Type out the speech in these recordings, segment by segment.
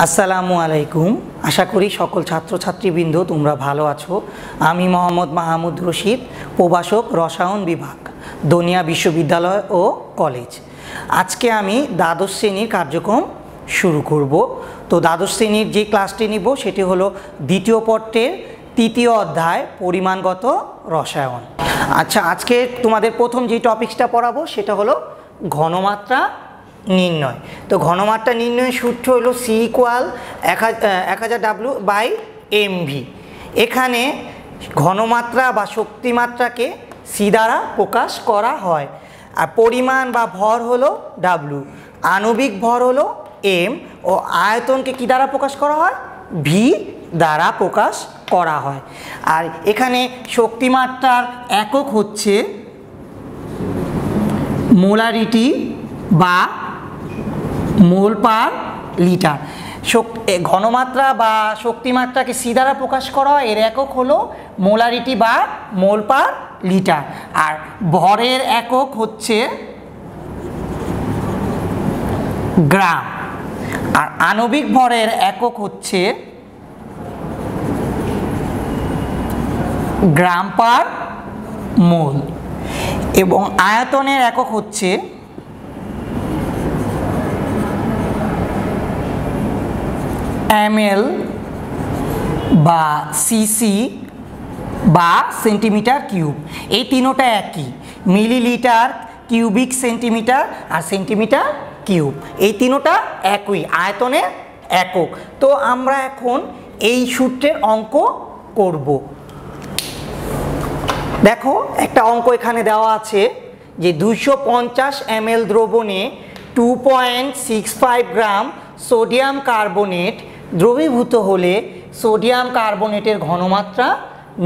আসসালামু আলাইকুম। আশা করি সকল ছাত্রছাত্রীবৃন্দ তোমরা ভালো আছো। আমি মোহাম্মদ মাহমুদ রশিদ, প্রভাষক রসায়ন বিভাগ, দনিয়া বিশ্ববিদ্যালয় ও কলেজ। আজকে আমি দ্বাদশ শ্রেণীর কার্যক্রম শুরু করব। তো দ্বাদশ শ্রেণীর যে ক্লাসটি নিব সেটি হলো দ্বিতীয় পত্রের তৃতীয় অধ্যায় পরিমাণগত রসায়ন। আচ্ছা, আজকে তোমাদের প্রথম যে টপিকসটা পড়াবো সেটা হলো ঘনমাত্রা নির্ণয়। তো ঘনমাত্রা নির্ণয়ের সূত্র হলো C = 1000W/mv। এখানে ঘনমাত্রা বা শক্তিমাত্রাকে C দ্বারা প্রকাশ করা হয়, আর পরিমাণ বা ভর হলো W, আণবিক ভর হলো m ও আয়তনকে কি দ্বারা প্রকাশ করা হয়? V দ্বারা প্রকাশ করা হয়। আর এখানে শক্তিমাত্রার একক হচ্ছে মোলারিটি বা মোল পার লিটার। ঘনমাত্রা বা শক্তিমাত্রাকে সি দ্বারা প্রকাশ করা হয়, এর একক হলো মোলারিটি বা মোল পার লিটার। আর ভরের একক হচ্ছে গ্রাম, আর আণবিক ভরের একক হচ্ছে গ্রাম পার মোল, এবং আয়তনের একক হচ্ছে ml বা সিসি বা সেন্টিমিটার কিউব। এই তিনোটা একই, মিলিলিটার, কিউবিক সেন্টিমিটার আর সেন্টিমিটার কিউব, এই তিনোটা একই আয়তনের একক। তো আমরা এখন এই সূত্রের অঙ্ক করব। দেখো, একটা অঙ্ক এখানে দেওয়া আছে যে 250 ml দ্রবণে 2.65 গ্রাম সোডিয়াম কার্বনেট দ্রবীভূত হলে সোডিয়াম কার্বনেটের ঘনমাত্রা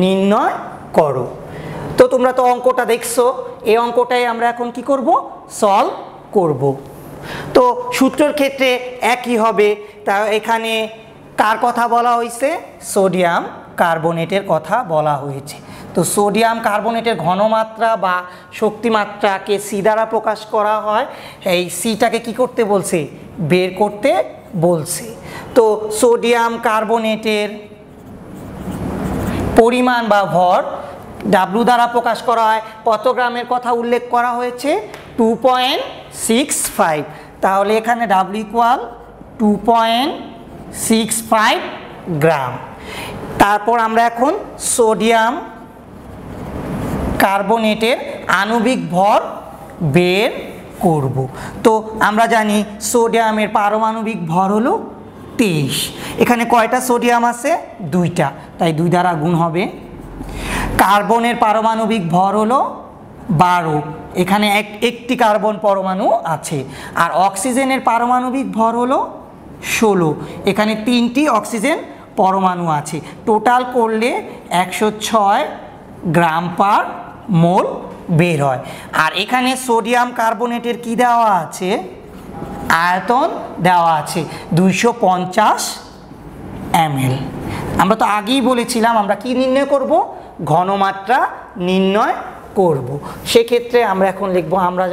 নির্ণয় করো। তো তোমরা তো অঙ্কটা দেখছো, এই অঙ্কটাই আমরা এখন কি করব? সলভ করব। তো সূত্রের ক্ষেত্রে একই হবে। তা এখানে কার কথা বলা হয়েছে? সোডিয়াম কার্বনেটের কথা বলা হয়েছে। তো সোডিয়াম কার্বনেটের ঘনমাত্রা বা শক্তিমাত্রাকে সি দ্বারা প্রকাশ করা হয়। এই সিটাকে কি করতে বলছে? বের করতে বলছে। তো সোডিয়াম কার্বনেটের পরিমাণ বা ভর ডাব্লু দ্বারা প্রকাশ করা হয়। কত গ্রামের কথা উল্লেখ করা হয়েছে? 2.65। তাহলে এখানে ডাব্লু = 2.65 গ্রাম। তারপর আমরা এখন সোডিয়াম কার্বনেটের আণবিক ভর বের করব। তো আমরা জানি সোডিয়ামের পারমাণবিক ভর হলো 23। এখানে কয়টা সোডিয়াম আছে? 2টা, তাই 2 দ্বারা গুণ হবে। কার্বনের পারমাণবিক ভর হলো 12, এখানে একটি কার্বন পরমাণু আছে। আর অক্সিজেনের পারমাণবিক ভর হলো 16, এখানে 3টি অক্সিজেন পরমাণু আছে। টোটাল করলে 106 গ্রাম পার মোল বের হয়। আর এখানে সোডিয়াম কার্বনেটের কি দেওয়া আছে? আয়তন দেওয়া আছে 250 ml। আমরা তো আগেই বলেছিলাম আমরা কি নির্ণয় করব? ঘনমাত্রা নির্ণয় করব। সেক্ষেত্রে আমরা এখন লিখব, আমরা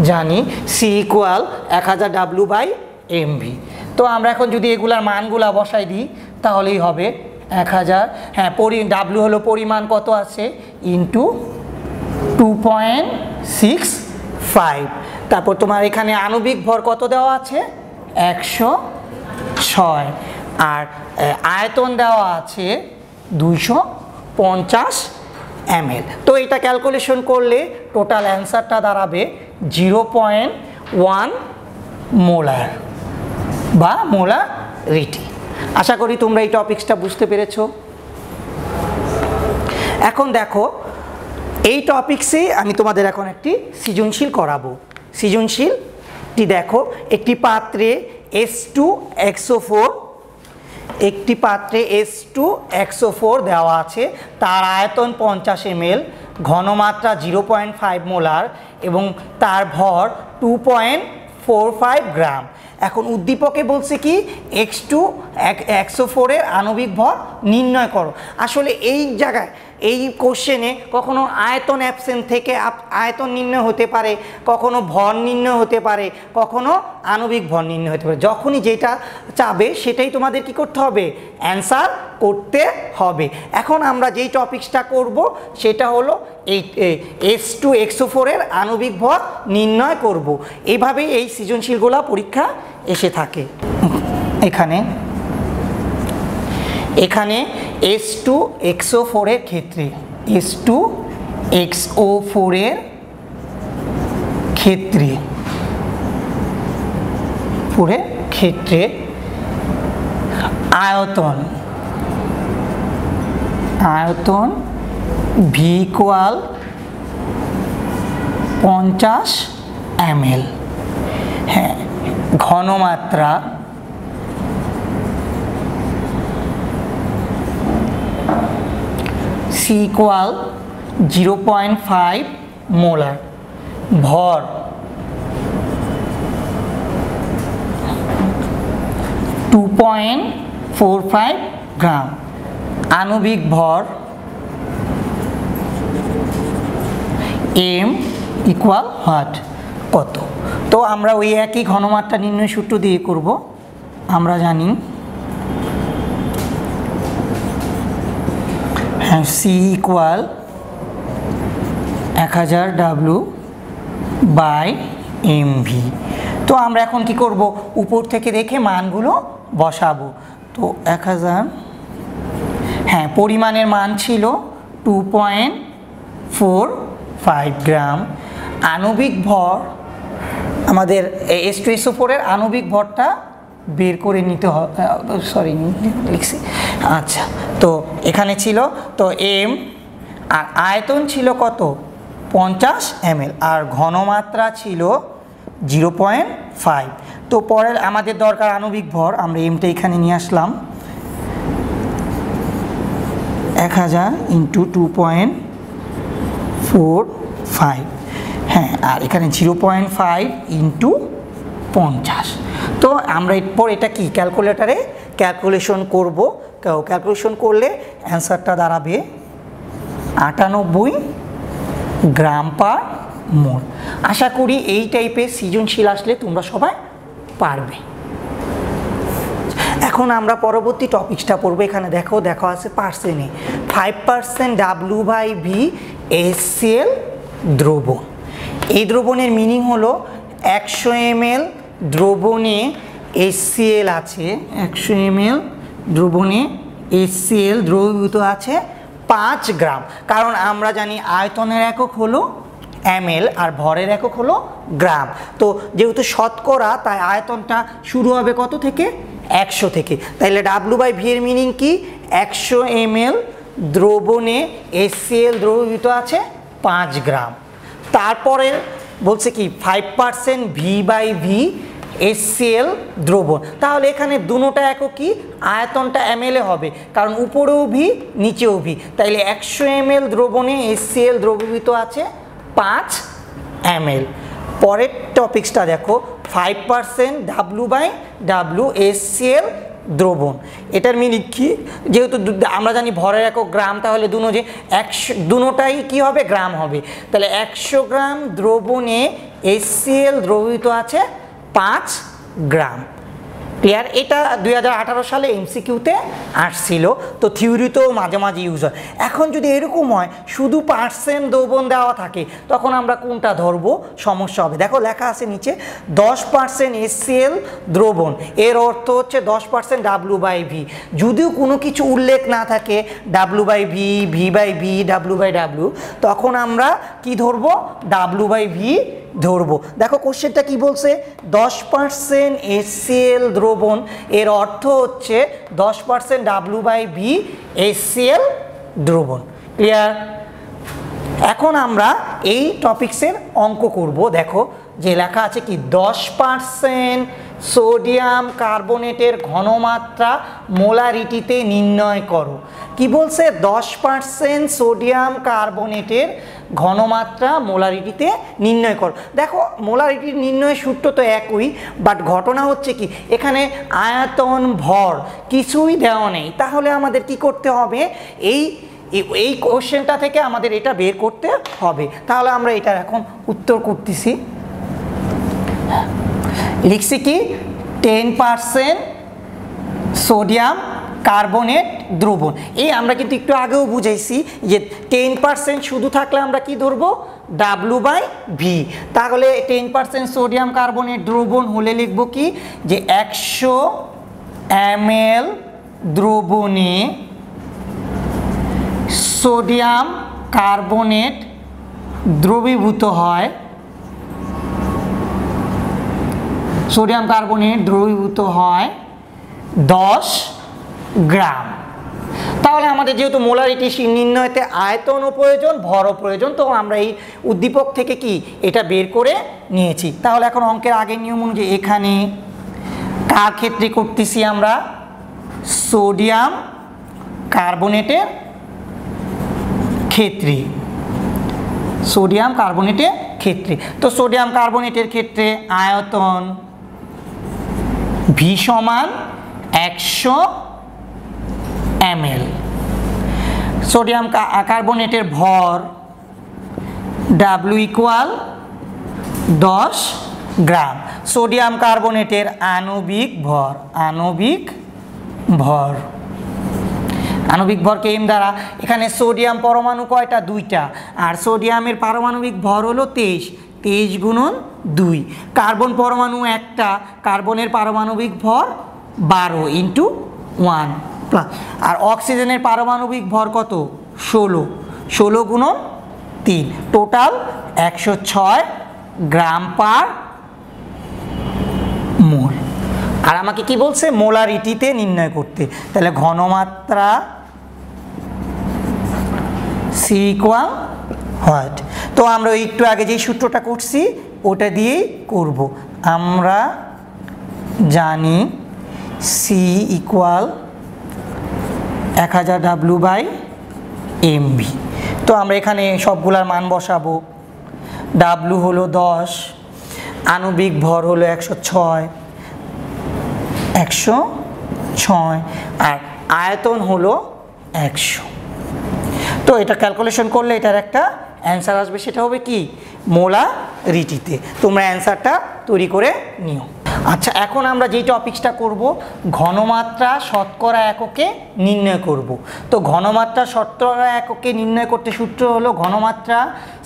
জানি C = 1000W/mv। তো আমরা এখন যদি এগুলার মানগুলা বসাই দিই তাহলেই হবে 1000। হ্যাঁ, ডাব্লু হলো পরিমাণ কত আছে ইন্টু 2.65। তারপর তোমার এখানে আণবিক ভর কত দেওয়া আছে? 106। আর আয়তন দেওয়া আছে 250 ml। তো এটা ক্যালকুলেশন করলে টোটাল অ্যান্সারটা দাঁড়াবে 0.1 মোলার বা মোলারিটি। আশা করি তোমরা এই টপিকসটা বুঝতে পেরেছো। এখন দেখো, এই টপিকসে আমি তোমাদের এখন একটি সৃজনশীল করাবো। সৃজনশীলটি দেখো, একটি পাত্রে S2 দেওয়া আছে, তার আয়তন 50 ml, ঘনমাত্রা 0.5 মোলার এবং তার ভর 2.45 গ্রাম। এখন উদ্দীপকে বলছে কি X2 104 এর আণবিক ভর নির্ণয় করো। আসলে এই জায়গায় এই কোশ্চেনে কখনো আয়তন অ্যাবসেন্ট থেকে আয়তন নির্ণয় হতে পারে, কখনো ভর নির্ণয় হতে পারে, কখনো আণবিক ভর নির্ণয় হতে পারে। যখনই যেটা চাবে সেটাই তোমাদের কি করতে হবে, অ্যান্সার করতে হবে। এখন আমরা যেই টপিকসটা করব সেটা হলো এই H2SO4 এর আণবিক ভর নির্ণয় করব। এইভাবেই এই সৃজনশীলগুলো পরীক্ষা এসে থাকে। এখানে H2SO4 এর ক্ষেত্রে H2SO4 এর ক্ষেত্রে আয়তন V = 50 ml। হ্যাঁ, ঘনমাত্রা C = 0.5 মোলার, ভর (2.45 গ্রাম), আণবিক ভর M = what, কত। তো আমরা ওই একই ঘনমাত্রা নির্ণয় সূত্র দিয়ে করব। আমরা জানি C = 1000 W/mv। তো আমরা এখন কি করব, উপর থেকে দেখে মানগুলো বসাবো। তো 1000, হ্যাঁ, পরিমাণের মান ছিল 2.45 গ্রাম। আণবিক ভর আমাদের H2SO4 এর আণবিক ভরটা বের করে নিতে হবে, সরি লিখছি, আচ্ছা। তো এখানে ছিল তো M, আর আয়তন ছিল কত, 50 ml, আর ঘনমাত্রা ছিল 0.5। তো পরে আমাদের দরকার আণবিক ভর, আমরা এমটা এখানে নিয়ে আসলাম, 1000 × 2.45, হ্যাঁ, আর এখানে 0.5 × 50। তো আমরা এরপর এটা কি ক্যালকুলেটারে ক্যালকুলেশন করব। ক্যালকুলেশন করলে অ্যান্সারটা দাঁড়াবে 98 গ্রাম/মোল। আশা করি এই টাইপের সৃজনশীল আসলে তোমরা সবাই পারবে। এখন আমরা পরবর্তী টপিকসটা পড়বো। এখানে দেখো আছে পার্সেন্টে 5% W/V HCl দ্রবণ। এই দ্রবণের মিনিং হলো 100 ml দ্রবণে HCl আছে, 100 ml দ্রবণে HCl দ্রবীভূত আছে 5 গ্রাম। কারণ আমরা জানি আয়তনের একক হলো ml আর ভরের একক হলো গ্রাম। তো যেহেতু শতকরা, তাই আয়তনটা শুরু হবে কত থেকে, 100 থেকে। তাইলে W/V এর মিনিং কি, 100 ml দ্রবণে HCl দ্রবীভূত আছে 5 গ্রাম। তারপরে বলছে কি 5% V/V HCl দ্রবণ। তাহলে এখানে দুটোটা একক কি, আয়তনটা ml এ হবে, কারণ উপরেও ভি নিচেও ভি। তাইলে 100 ml দ্রবণে HCl দ্রবীভূত আছে 5 ml। পরের টপিকসটা দেখো 5% W/W HCl দ্রবণ। এটার মিনিং কি, যেহেতু আমরা জানি ভরের একক গ্রাম, তাহলে দুটোটাই কি হবে, গ্রাম হবে। তাহলে 100 গ্রাম দ্রবণে HCl দ্রবীভূত আছে 5 গ্রাম। ক্লিয়ার? এটা 2018 সালে MCQতে আসছিল, তো থিওরিতেও মাঝে মাঝে ইউজ হয়। এখন যদি এরকম হয় শুধু % দ্রবণ দেওয়া থাকে, তখন আমরা কোনটা ধরবো, সমস্যা হবে। দেখো লেখা আছে নিচে 10% HCl দ্রবণ, এর অর্থ হচ্ছে 10% W/V। যদিও কোনো কিছু উল্লেখ না থাকে W/V, V/V, W/W, তখন আমরা কি ধরবো, W/V ধরবো। দেখো কোশ্চেনটা কি বলছে, 10% HCl দ্রবণ, এর অর্থ হচ্ছে 10% W/V HCl দ্রবণ। ক্লিয়ার? এখন আমরা এই টপিকসের অঙ্ক করব। দেখো যে লেখা আছে কি 10% সোডিয়াম কার্বনেটের ঘনমাত্রা মোলারিটিতে নির্ণয় করো। কি বলছে, 10% সোডিয়াম কার্বনেটের ঘনমাত্রা মোলারিটিতে নির্ণয় করো। দেখো মোলারিটির নির্ণয়ের সূত্র তো একই, বাট ঘটনা হচ্ছে কি এখানে আয়তন ভর কিছুই দেওয়া নেই। তাহলে আমাদের কি করতে হবে, এই এই কোশ্চেনটা থেকে আমাদের এটা বের করতে হবে। তাহলে আমরা এটার এখন উত্তর করতেছি, লিখছি কি 10% সোডিয়াম কার্বনেট দ্রবণ। এই আমরা কিন্তু একটু আগেও বুঝাইছি যে 10% শুধু থাকলে আমরা কি ধরবো, W/V। তাহলে 10% সোডিয়াম কার্বনেট দ্রবণ হলে লিখব কি যে 100 ml দ্রবণে সোডিয়াম কার্বনেট দ্রবীভূত হয়, সোডিয়াম কার্বনেট দ্রবীভূত হয় 10 গ্রাম। তাহলে আমাদের যেহেতু মোলারিটি নির্ণয়তে আয়তনও প্রয়োজন, ভরও প্রয়োজন, তো আমরা এই উদ্দীপক থেকে কি এটা বের করে নিয়েছি। তাহলে এখন অঙ্কের আগের নিয়ম অনুযায়ী এখানে কার ক্ষেত্রে করতেছি আমরা, সোডিয়াম কার্বনেটের ক্ষেত্রে, সোডিয়াম কার্বনেটের ক্ষেত্রে। তো সোডিয়াম কার্বনেটের ক্ষেত্রে আয়তন V সমান 100 ml, সোডিয়াম কার্বনেটের ভর W ইকুয়াল 10 গ্রাম। সোডিয়াম কার্বনেটের আণবিক ভর, আণবিক ভর, আণবিক ভরকে m দ্বারা, এখানে সোডিয়াম পরমাণু কয়টা, 2টা, আর সোডিয়ামের পারমাণবিক ভর হলো 23, 23 গুণন 2। কার্বন পরমাণু একটা, কার্বনের পারমাণবিক ভর 12 ইন্টু 1 প্লাস, আর অক্সিজেনের পারমাণবিক ভর কত, 16, 16 গুণন 3, টোটাল 106 গ্রাম পার মোল। আর আমাকে কি বলছে, মোলারিটিতে নির্ণয় করতে। তাহলে ঘনমাত্রা C ইকুয়াল হোয়াট, তো আমরা একটু আগে যে সূত্রটা করছি ওটা দিয়েই করব। আমরা জানি C ইকুয়াল 1000 W/mv। তো আমরা এখানে সবগুলার মান বসাবো। W হলো 10, আণবিক ভর হলো 106, আর আয়তন হলো 100। তো এটা ক্যালকুলেশন করলে এটার একটা অ্যান্সার আসবে, সেটা হবে কি মোলারিটিতে। তোমরা অ্যান্সারটা তৈরি করে নিও। আচ্ছা, এখন আমরা যেই টপিকসটা করব, ঘনমাত্রা শতকরা এককে নির্ণয় করব। তো ঘনমাত্রা শতকরা এককে নির্ণয় করতে সূত্র হলো ঘনমাত্রা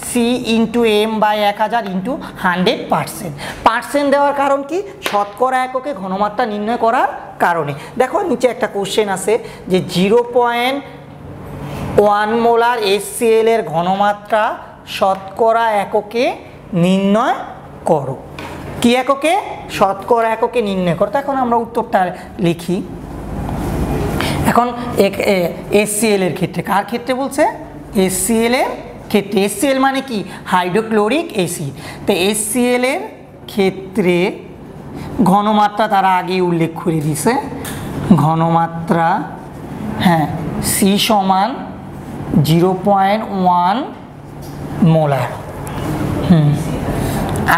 C into m/1000 into 100%। Percent দেওয়ার কারণ কি, শতকরা এককে ঘনমাত্রা নির্ণয় করার কারণে। দেখো নিচে একটা কোশ্চেন আছে যে 0.1 মোলার HCl এর ঘনমাত্রা শতকরা এককে নির্ণয় করো। কি এককে, শতকরা এককে নির্ণয় করো। এখন আমরা উত্তরটা লিখি। এখন HCl এর ক্ষেত্রে, কার ক্ষেত্রে বলছে, HCl এর ক্ষেত্রে। HCl মানে কি, হাইড্রোক্লোরিক অ্যাসিড। তো HCl এর ক্ষেত্রে ঘনমাত্রা তারা আগে উল্লেখ করে দিছে, ঘনমাত্রা হ্যাঁ C সমান 0.1 মোলার।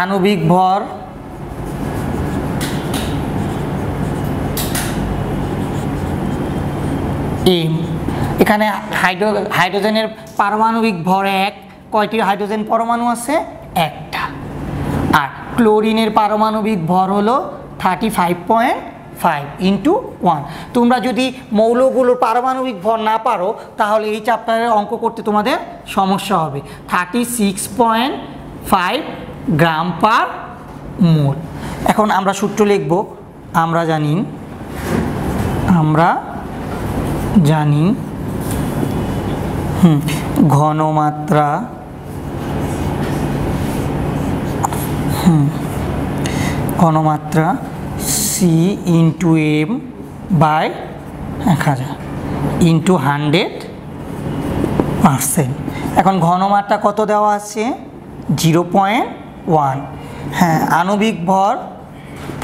আণবিক ভর m। এখানে হাইড্রোজেনের পারমাণবিক ভর 1, কয়টি হাইড্রোজেন পরমাণু আছে, একটা। আর ক্লোরিনের পারমাণবিক ভর হলো 35.5 ইন্টু 1। তোমরা যদি মৌলগুলোর পারমাণবিক ভর না পারো তাহলে এই চ্যাপ্টারের অঙ্ক করতে তোমাদের সমস্যা হবে। 36.5 গ্রাম পার মোল। এখন আমরা সূত্র লিখব। আমরা জানি ঘনমাত্রা C ইন্টু m/1000 ইন্টু 100%। এখন ঘনমাত্রা কত দেওয়া আছে, 0.1। হ্যাঁ, আণবিক ভর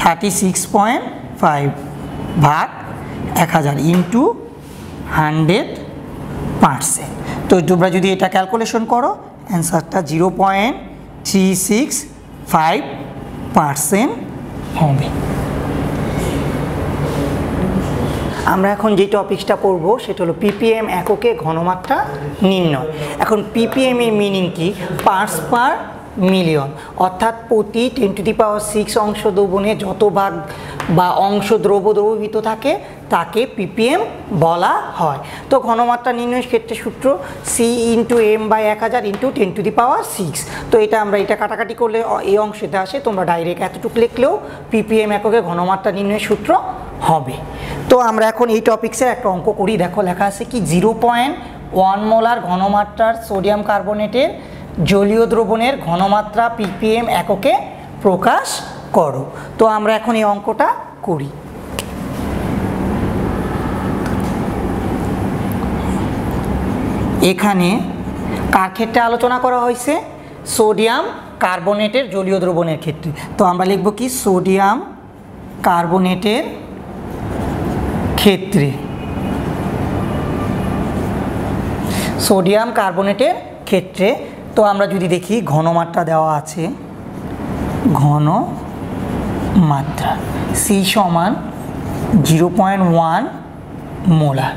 36.5 ভাগ 1000 ইন্টু 100%। তো তোমরা যদি এটা ক্যালকুলেশন করো অ্যান্সারটা 0.365% হবে। আমরা এখন যে টপিকসটা পড়ব সেটা হলো পিপিএম এককে ঘনমাত্রা নির্ণয়। এখন পিপিএম এর মিনিং কি? পার্টস পার মিলিয়ন, অর্থাৎ প্রতি 10⁶ অংশ দ্রবণে যত ভাগ বা অংশ দ্রবীভূত থাকে তাকে পিপিএম বলা হয়। তো ঘনমাত্রা নির্ণয়ের ক্ষেত্রে সূত্র C into M by 1000 into 10⁶। তো এটা কাটাকাটি করলে এই অংশতে আসে, তোমরা ডাইরেক্ট এতটুকু লিখলেও পিপিএম এককে ঘনমাত্রা নির্ণয়ের সূত্র হবে। তো আমরা এখন এই টপিক্সের একটা অঙ্ক করি। দেখো লেখা আছে কি 0.1 মোলার ঘনমাত্রার সোডিয়াম কার্বনেটের জলীয় দ্রবণের ঘনমাত্রা পিপিএম এককে প্রকাশ করো। তো আমরা এখন এই অঙ্কটা করি। এখানে কার ক্ষেত্রে আলোচনা করা হয়েছে? সোডিয়াম কার্বনেটের জলীয় দ্রবণের ক্ষেত্রে। তো আমরা লিখব কি সোডিয়াম কার্বনেটের ক্ষেত্রে, সোডিয়াম কার্বনেটের ক্ষেত্রে। তো আমরা যদি দেখি ঘনমাত্রা দেওয়া আছে, ঘনমাত্রা সি সমান 0.1 মোলার।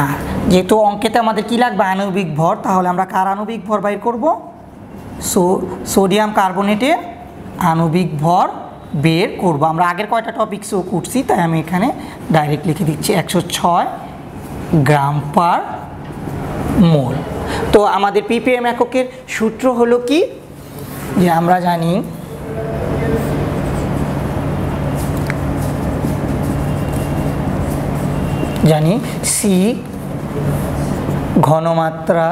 আর যেহেতু অঙ্কেতে আমাদের কি লাগবে? আণবিক ভর, তাহলে আমরা কার আণবিক ভর বাইর করব? সোডিয়াম কার্বনেটের আণবিক ভর বের করব। আমরা আগের কয়টা টপিকসও করছি, তাই আমি এখানে ডাইরেক্ট লিখে দিচ্ছি 106 গ্রাম পার মোল। তো আমাদের পিপিএম এককের সূত্র হলো কি, যে আমরা জানি সি ঘনমাত্রা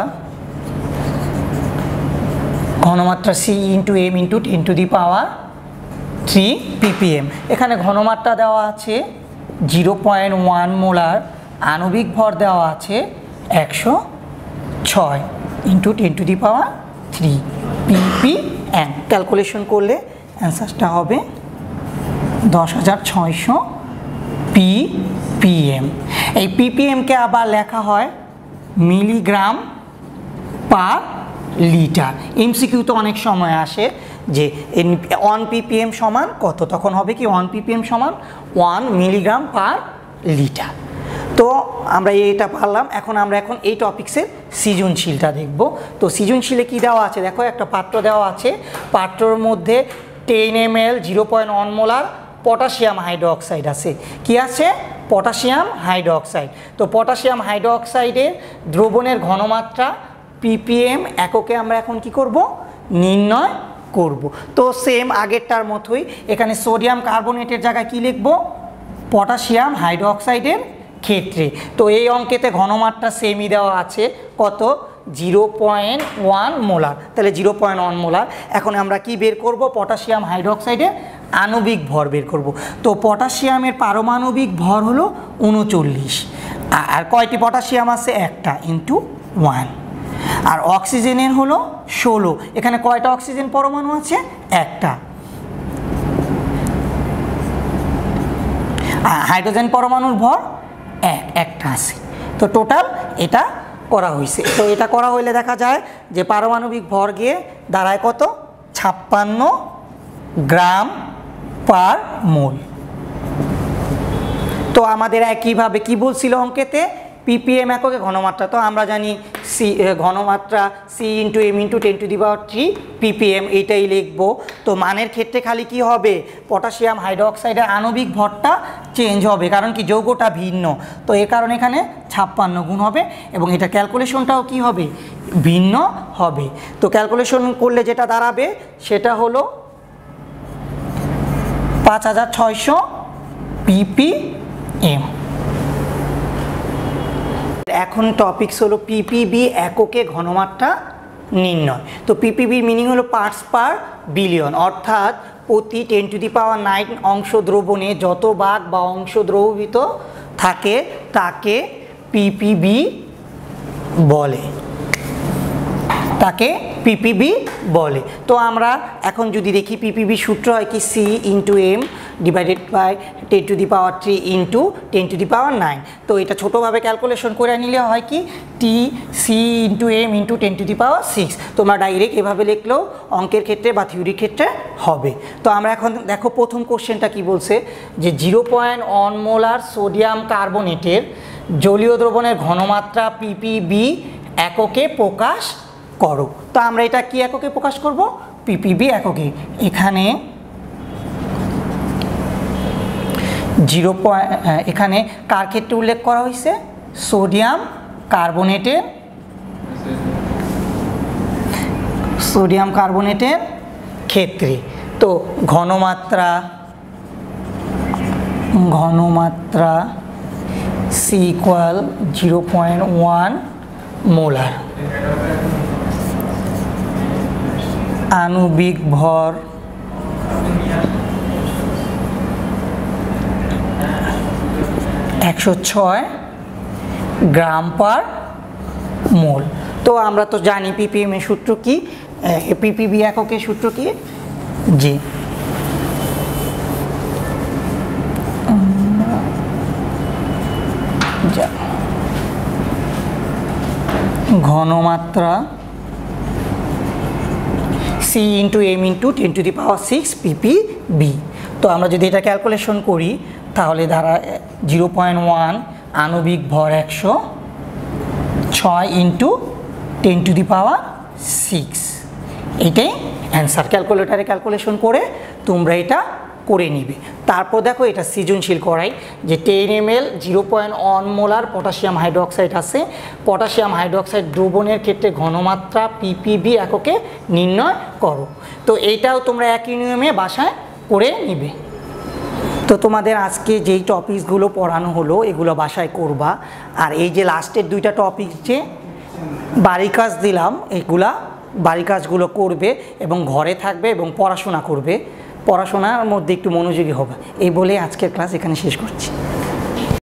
C into M into 10⁻³ ppm. এখানে ঘনমাত্রা দেওয়া আছে 0.1 মোলার, আণবিক ভর দেওয়া আছে 106 ইন্টু 10⁻³ পিপিএম। ক্যালকুলেশন করলে অ্যান্সারটা হবে 10,600 পিপিএম। এই পিপিএমকে আবার লেখা হয় মিলিগ্রাম পার লিটার। এমসিকিউ তো অনেক সময় আসে যে 1 ppm সমান কত, তখন হবে কি 1 ppm সমান 1 মিলিগ্রাম পার লিটার। তো আমরা এটা পারলাম। এখন আমরা এই টপিক্সের সৃজনশীলটা দেখব। তো সৃজনশীলে কি দেওয়া আছে? দেখো একটা পাত্র দেওয়া আছে, পাত্রর মধ্যে 10 ml 0.1 মোলার পটাশিয়াম হাইড্রোক্সাইড আছে। কি আছে? Potassium hydroxide. তো পটাশিয়াম হাইড্রোক্সাইডের দ্রবণের ঘনমাত্রা পিপিএম এককে আমরা এখন কি করব? নির্ণয় করব। তো সেম আগেরটার মতোই এখানে সোডিয়াম কার্বনেটের জায়গায় কি লিখব? পটাশিয়াম হাইড্রোক্সাইডের ক্ষেত্রে। তো এই অঙ্কেতে ঘনমাত্রা সেমই দেওয়া আছে, কত? 0.1 মোলার। তাহলে 0.1 মোলার। এখন আমরা কি বের করব? পটাশিয়াম হাইড্রোক্সাইডের আণবিক ভর বের করব। তো পটাশিয়ামের পারমাণবিক ভর হলো 39। আর কয়টি পটাশিয়াম আছে? একটা ইন্টু 1। আর অক্সিজেনের হলো 16। এখানে কয়টা অক্সিজেন পরমাণু আছে? একটা। হাইড্রোজেন পরমাণুর ভর একটা আছে। তো টোটাল এটা করা হয়েছে। তো এটা করা হইলে দেখা যায় যে পারমাণবিক ভর গিয়ে দাঁড়ায় কত? 56 গ্রাম পার মোল। তো আমাদের একইভাবে কি বলছিল অঙ্কেতে? পিপিএম এককে ঘনমাত্রা। তো আমরা জানি সি ঘনমাত্রা C into M into 10⁻³ ppm, এইটাই লিখব। তো মানের ক্ষেত্রে খালি কি হবে? পটাশিয়াম হাইড্রোক্সাইডের আণবিক ভরটা চেঞ্জ হবে, কারণ কি যৌগটা ভিন্ন। তো এর কারণে এখানে 56 গুণ হবে, এবং এটা ক্যালকুলেশনটাও কি হবে? ভিন্ন হবে। তো ক্যালকুলেশন করলে যেটা দাঁড়াবে সেটা হলো 5,600 ppm। এখন টপিকস হলো পিপিবি এককে ঘনমাত্রা নির্ণয়। তো পিপিবি মিনিং হলো পার্টস পার বিলিয়ন, অর্থাৎ প্রতি 10⁹ অংশ দ্রবণে যত ভাগ বা অংশ দ্রবীভূত থাকে তাকে পিপিবি বলে। তাকে পিপিবি বলে। তো আমরা এখন যদি দেখি পিপিবি সূত্র হয় কি C into M divided by 10⁻³ into 10⁻৯। তো এটা ছোটোভাবে ক্যালকুলেশন করে নিলে হয় কি T C into M into 10⁻6। তোমরা ডাইরেক্ট এভাবে লিখলেও অঙ্কের ক্ষেত্রে বা থিওরির ক্ষেত্রে হবে। তো আমরা এখন দেখো প্রথম কোশ্চেনটা কি বলছে যে 0.1 মোলার সোডিয়াম কার্বনেটের জলীয় দ্রবণের ঘনমাত্রা পিপিবি এককে প্রকাশ করো। তো আমরা এটা কি এককে প্রকাশ করব? পিপিবি এককে। এখানে এখানে কার ক্ষেত্রে উল্লেখ করা হয়েছে? সোডিয়াম কার্বনেটের ক্ষেত্রে। তো ঘনমাত্রা সি ইকুয়াল 0.1 মোলার, আণবিক ভর 106 গ্রাম পার মোল। তো আমরা তো জানি পিপিএম এর সূত্র কি, পিপিবি এককের সূত্র কি? জি ঘনমাত্রা C into M into 10⁻6 ppb. তো আমরা যদি এটা ক্যালকুলেশন করি তাহলে ধারা 0.1 আণবিক ভর 106 ইন্টু 10⁻6, এটাই অ্যান্সার। ক্যালকুলেটারে ক্যালকুলেশন করে তোমরা এটা করে নিবে। তারপর দেখো এটা সৃজনশীল করাই যে 10 ml 0.1 মোলার পটাশিয়াম হাইড্রোক্সাইড আছে। পটাশিয়াম হাইড্রোক্সাইড দ্রবণের ক্ষেত্রে ঘনমাত্রা পিপিবি এককে নির্ণয় করো। তো এইটাও তোমরা একই নিয়মে বাসায় করে নিবে। তো তোমাদের আজকে যেই টপিকসগুলো পড়ানো হলো এগুলো বাসায় করবা। আর এই যে লাস্টের দুইটা টপিক যে বাড়ি কাজ দিলাম, এগুলা বাড়ি কাজগুলো করবে এবং ঘরে থাকবে এবং পড়াশোনা করবে। পড়াশোনার মধ্যে একটু মনোযোগী হবে। এই বলে আজকের ক্লাস এখানে শেষ করছি।